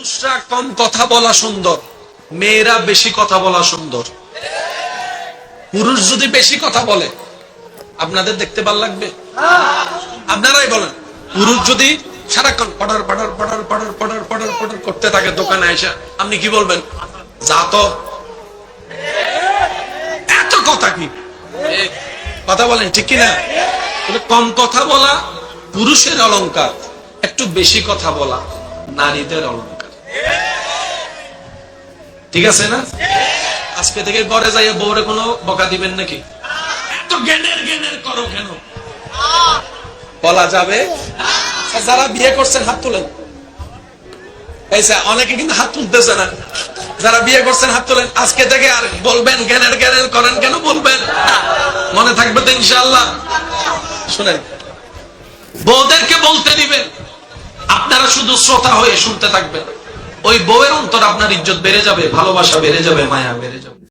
পুরুষরা কম কথা বলা সুন্দর, মেয়েরা বেশি কথা বলা সুন্দর। পুরুষ যদি বেশি কথা বলে আপনাদের দেখতে ভালো লাগবে? আপনারাই বলেন, পুরুষ যদি সারাক্ষণ পড়ার পড়ার পড়ার পড়ার পড়ার পড়ার পড়ার করতে থাকে দোকানে এসে, আপনি কি বলবেন? যা তো, এত কথা কি? কথা বলেন ঠিক কিনা? কম কথা বলা পুরুষের অলংকার, একটু বেশি কথা বলা নারীদের অলংকার। ঠিক আছে না? আজকে থেকে ঘরে যাইয়ে বউরে কোনো বকা দিবেন নাকি? এত জ্ঞানের জ্ঞানের করো কেন? বলা যাবে? যারা বিয়ে করছেন হাত তুলেন। অনেকে কিন্তু হাত তুলতেছে না। যারা বিয়ে করছেন হাত তুলেন। আজকে থেকে আর বলবেন জ্ঞানের জ্ঞানের করেন কেন বলবেন? মনে থাকবে তো ইনশাআল্লাহ। শুনেন, বউদেরকে বলতে দিবেন, আপনারা শুধু শ্রোতা হয়ে শুনতে থাকবেন। ওই বউয়ের অন্তর আপনার ইজ্জত বেড়ে যাবে, ভালোবাসা বেড়ে যাবে, মায়া বেড়ে যাবে।